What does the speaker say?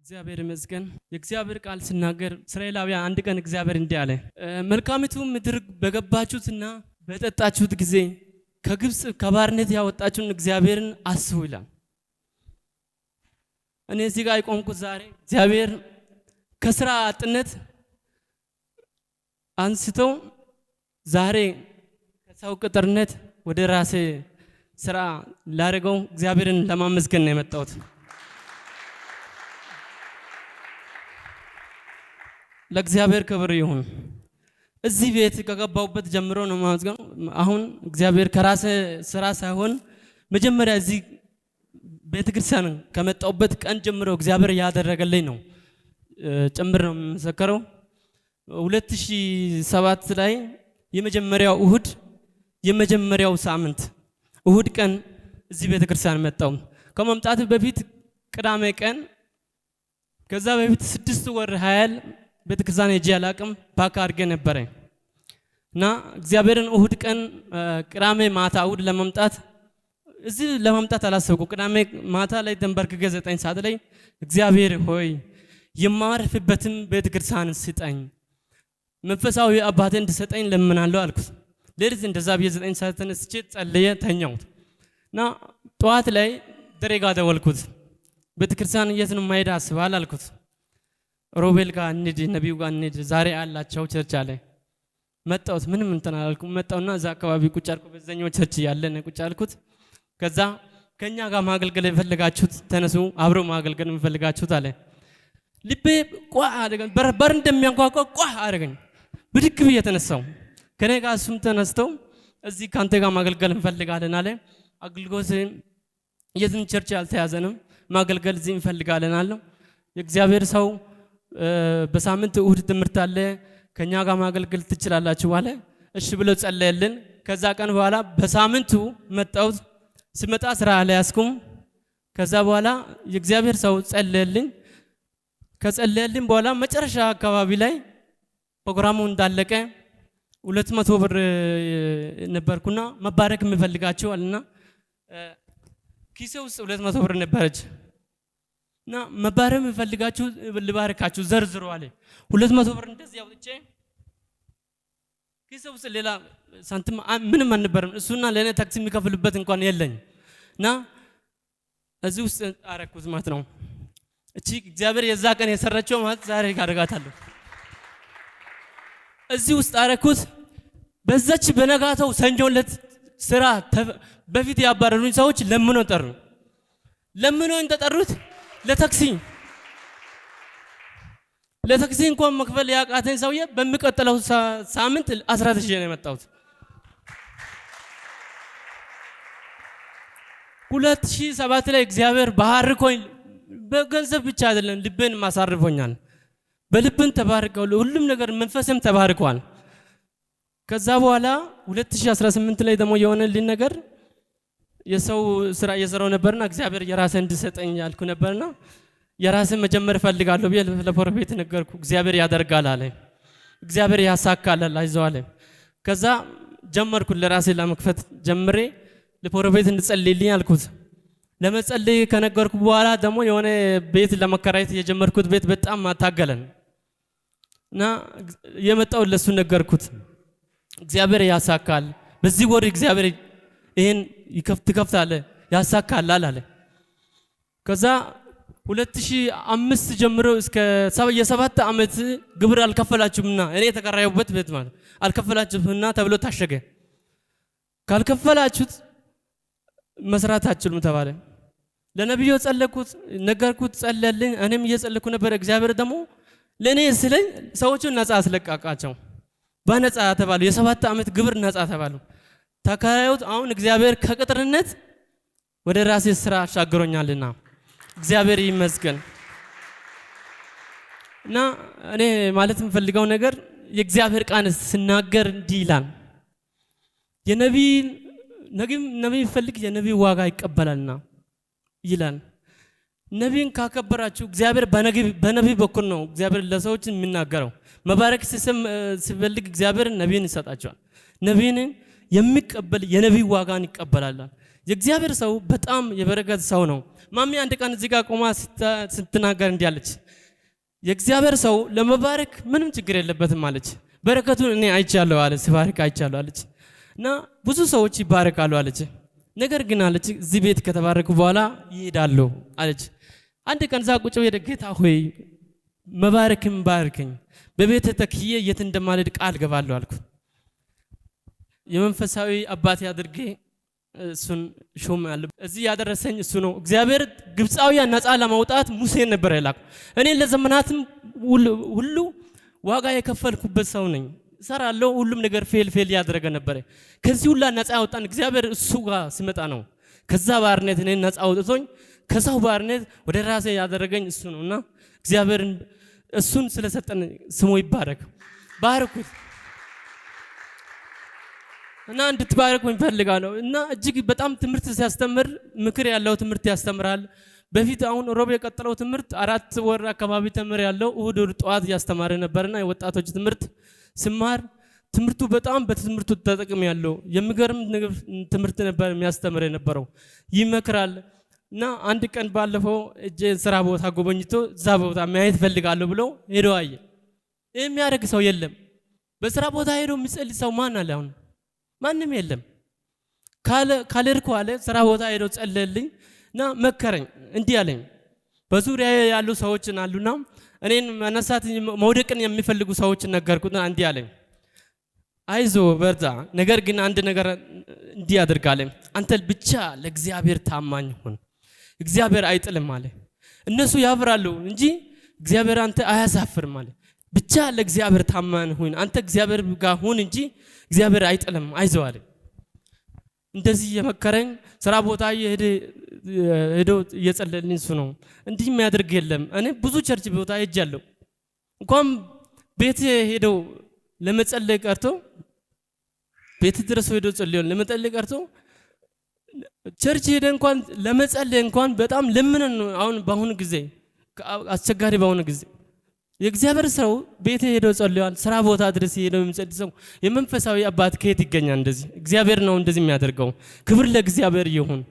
እግዚአብሔር ይመስገን። የእግዚአብሔር ቃል ሲናገር እስራኤላውያን አንድ ቀን እግዚአብሔር እንዲህ አለ፣ መልካሚቱ ምድር በገባችሁትና በጠጣችሁት ጊዜ ከግብጽ ከባርነት ያወጣችሁን እግዚአብሔርን አስቡ ይላል። እኔ እዚህ ጋር የቆምኩት ዛሬ እግዚአብሔር ከስራ አጥነት አንስቶ ዛሬ ከሰው ቅጥርነት ወደ ራሴ ስራ ላደረገው እግዚአብሔርን ለማመስገን ነው የመጣሁት። ለእግዚአብሔር ክብር ይሁን። እዚህ ቤት ከገባሁበት ጀምሮ ነው ማመስገን። አሁን እግዚአብሔር ከራሴ ስራ ሳይሆን መጀመሪያ እዚህ ቤተክርስቲያን ከመጣሁበት ቀን ጀምሮ እግዚአብሔር ያደረገልኝ ነው ጭምር ነው የምመሰክረው። 2007 ላይ የመጀመሪያው እሁድ የመጀመሪያው ሳምንት እሁድ ቀን እዚህ ቤተክርስቲያን መጣሁ። ከመምጣት በፊት ቅዳሜ ቀን ከዛ በፊት 6 ወር ኃያል ቤተክርስቲያን ሄጄ አላቅም ፓክ አድርጌ ነበረ እና እግዚአብሔርን እሁድ ቀን ቅዳሜ ማታ እሁድ ለመምጣት እዚህ ለመምጣት አላሰብኩ። ቅዳሜ ማታ ላይ ተንበርክኬ 9 ሰዓት ላይ እግዚአብሔር ሆይ የማርፍበትን ቤተክርስቲያን ስጠኝ፣ መንፈሳዊ አባቴ እንድሰጠኝ ለምናለሁ አልኩት። ሌሊት እንደዛ ብዬ 9 ሰዓት ተነስቼ ጸልዬ ተኛሁት እና ጠዋት ላይ ደሬጋ ደወልኩት። ቤተክርስቲያን የት ነው ማሄድ አስባል አልኩት። ሮቤል ጋር እንሂድ፣ ነቢዩ ጋር እንሂድ፣ ዛሬ አላቸው ቸርች አለ። መጣሁት። ምንም እንትን አላልኩም። መጣሁና እዛ አካባቢ ቁጭ አልኩ። በዛኛው ቸርች ያለን ቁጭ አልኩት። ከዛ ከኛ ጋር ማገልገል የፈለጋችሁት ተነሱ፣ አብሮ ማገልገል የፈለጋችሁት አለ። ልቤ ቋ አደረገኝ። በር እንደሚያንኳኳ ቋ አደረገኝ። ብድግ ብዬ ተነሳሁ። ከኔ ጋር እሱም ተነስተው እዚህ ካንተ ጋር ማገልገል እንፈልጋለን አለ። አገልግሎት የትን ቸርች አልተያዘንም፣ ማገልገል እዚህ እንፈልጋለን አለ። የእግዚአብሔር ሰው በሳምንት እሁድ ትምህርት አለ፣ ከኛ ጋር ማገልገል ትችላላችሁ አለ። እሺ ብሎ ጸለየልን። ከዛ ቀን በኋላ በሳምንቱ መጣሁት። ስመጣ ስራ አልያዝኩም። ከዛ በኋላ የእግዚአብሔር ሰው ጸለየልኝ። ከጸለየልኝ በኋላ መጨረሻ አካባቢ ላይ ፕሮግራሙ እንዳለቀ 200 ብር ነበርኩና መባረክ የምፈልጋቸው አለና ኪሴ ውስጥ 200 ብር ነበረች እና መባረክ የምፈልጋችሁ ልባርካችሁ ዘርዝሩ አለ። 200 ብር እንደዚህ አውጥቼ ኪሴ ውስጥ ሌላ ሳንቲም ምንም አልነበረም። እሱና ለኔ ታክሲ የሚከፍልበት እንኳን የለኝ እና እዚህ ውስጥ አረኩት ማለት ነው። እቺ እግዚአብሔር የዛ ቀን የሰራቸው ማለት ዛሬ ያደርጋታለሁ። እዚህ ውስጥ አረኩት። በዛች በነጋታው ሰኞ ዕለት ስራ በፊት ያባረሩኝ ሰዎች ለምነው ጠሩ። ለምነው ተጠሩት ለታክሲ እንኳን መክፈል ያቃተኝ ሰውዬ በሚቀጥለው ሳምንት 10 ሺህ ነው የመጣሁት። 2007 ላይ እግዚአብሔር ባርኮኝ በገንዘብ ብቻ አይደለም ልቤን ማሳርፎኛል። በልብን ተባርከው ሁሉም ነገር መንፈስም ተባርኳል። ከዛ በኋላ 2018 ላይ ደግሞ የሆነልኝ ነገር የሰው ስራ እየሰራው ነበርና እግዚአብሔር የራሴ እንድሰጠኝ ያልኩ ነበርና የራሴ መጀመር ፈልጋለሁ ብዬ ለፕሮፌት ነገርኩ። እግዚአብሔር ያደርጋል አለ። እግዚአብሔር ያሳካል አይዞህ አለ። ከዛ ጀመርኩ ለራሴ ለመክፈት ጀምሬ ለፕሮፌት እንድጸልይልኝ አልኩት። ለመጸለይ ከነገርኩ በኋላ ደግሞ የሆነ ቤት ለመከራየት የጀመርኩት ቤት በጣም ማታገለን እና የመጣው ለሱ ነገርኩት። እግዚአብሔር ያሳካል፣ በዚህ ወር እግዚአብሔር ይሄን ይከፍታል ያሳካላል አለ። ከዛ 2005 ጀምሮ እስከ 7 ዓመት ግብር አልከፈላችሁምና እኔ የተከራየሁበት ቤት ማለት አልከፈላችሁምና ተብሎ ታሸገ። ካልከፈላችሁት መስራት አትችሉም ተባለ። ለነብዩ ጸለይኩት፣ ነገርኩት፣ ጸለየልኝ። እኔም እየጸለይኩ ነበር። እግዚአብሔር ደግሞ ለኔ ስለኝ ሰዎቹን ነፃ አስለቀቃቸው። በነፃ ተባሉ። የ7 ዓመት ግብር ነፃ ተባሉ። ተከራዩት። አሁን እግዚአብሔር ከቅጥርነት ወደ ራሴ ስራ አሻግሮኛልና እግዚአብሔር ይመስገን። እና እኔ ማለት የምፈልገው ነገር የእግዚአብሔር ቃል ሲናገር እንዲህ ይላል፣ ነቢይ ፈልግ የነቢይ ዋጋ ይቀበላልና ይላል። ነቢይን ካከበራችሁ እግዚአብሔር በነቢይ በኩል ነው እግዚአብሔር ለሰዎች የሚናገረው። መባረክ ሲፈልግ እግዚአብሔር ነቢይን ይሰጣቸዋል። ነቢይን የሚቀበል የነቢይ ዋጋን ይቀበላል። የእግዚአብሔር ሰው በጣም የበረከት ሰው ነው። ማሚ አንድ ቀን እዚህ ጋር ቆማ ስትናገር እንዲህ አለች፣ የእግዚአብሔር ሰው ለመባረክ ምንም ችግር የለበትም አለች። በረከቱን እኔ አይቻለሁ አለች፣ ሲባርክ አይቻለሁ አለች። እና ብዙ ሰዎች ይባረካሉ አለች። ነገር ግን አለች እዚህ ቤት ከተባረኩ በኋላ ይሄዳሉ አለች። አንድ ቀን እዛ ቁጭ ብዬ ጌታ ሆይ መባረክም ባርከኝ፣ በቤት ተክዬ የት እንደማልሄድ ቃል ገባለሁ አልኩ። የመንፈሳዊ አባቴ አድርጌ እሱን ሾም ያለ እዚህ ያደረሰኝ እሱ ነው። እግዚአብሔር ግብፃውያን ነፃ ለማውጣት ሙሴን ነበር የላከው። እኔ ለዘመናትም ሁሉ ዋጋ የከፈልኩበት ሰው ነኝ። ሰራለው ሁሉም ነገር ፌል ያደረገ ነበር። ከዚህ ሁሉ ነፃ ያወጣን እግዚአብሔር እሱ ጋር ሲመጣ ነው። ከዛ ባርነት እኔ ነፃ አውጥቶኝ ከዛው ባርነት ወደ ራሴ ያደረገኝ እሱ ነውና እግዚአብሔርን እሱን ስለሰጠን ስሙ ይባረክ። ባርኩት እና እንድትባረኩ እንፈልጋለሁ። እና እጅግ በጣም ትምህርት ሲያስተምር ምክር ያለው ትምህርት ያስተምራል። በፊት አሁን ሮብ የቀጠለው ትምህርት 4 ወር አካባቢ ተምር ያለው እሁድ ጠዋት ያስተማረ ነበርና የወጣቶች ትምህርት ስማር ትምህርቱ በጣም በትምህርቱ ተጠቅም ያለው የሚገርም ትምህርት ነበር የሚያስተምር የነበረው። ይመክራል እና አንድ ቀን ባለፈው እጄ ስራ ቦታ ጎበኝቶ እዛ ቦታ ማየት ፈልጋለሁ ብሎ ሄዶ አየ። የሚያደርግ ሰው የለም። በስራ ቦታ ሄዶ የሚጸልይ ሰው ማን አለ? አሁን ማንም የለም። ካልርኩ አለ ስራ ቦታ ሄዶ ጸለልኝ እና መከረኝ። እንዲህ አለኝ፣ በዙሪያ ያሉ ሰዎች አሉና እኔን መነሳት መውደቅን የሚፈልጉ ሰዎች ነገርኩና እንዲህ አለኝ፣ አይዞ በርታ፣ ነገር ግን አንድ ነገር እንዲህ አድርጋለኝ፣ አንተ ብቻ ለእግዚአብሔር ታማኝ ሁን፣ እግዚአብሔር አይጥልም አለ። እነሱ ያፍራሉ እንጂ እግዚአብሔር አንተ አያሳፍርም አለ። ብቻ ለእግዚአብሔር ታማኝ ሁን፣ አንተ እግዚአብሔር ጋር ሁን እንጂ እግዚአብሔር አይጥልም፣ አይዞ አለ። እንደዚህ የመከረኝ ስራ ቦታ ሄዶ እየጸለልኝ እሱ ነው። እንዲህ የሚያደርግ የለም። እኔ ብዙ ቸርች ቦታ ሄጃለሁ። እንኳን ቤት ሄዶ ለመጸለይ ቀርቶ ቤት ድረስ ሄዶ ጸልዮን ለመጸለይ ቀርቶ ቸርች ሄደ እንኳን ለመጸለይ እንኳን በጣም ለምነን ነው። አሁን በአሁኑ ጊዜ አስቸጋሪ በአሁኑ ጊዜ የእግዚአብሔር ሰው ቤት ሄዶ ጸልዮአል። ስራ ቦታ ድረስ ሄዶ የሚጸልይ ሰው የመንፈሳዊ አባት ከየት ይገኛል? እንደዚህ እግዚአብሔር ነው እንደዚህ የሚያደርገው። ክብር ለእግዚአብሔር ይሁን።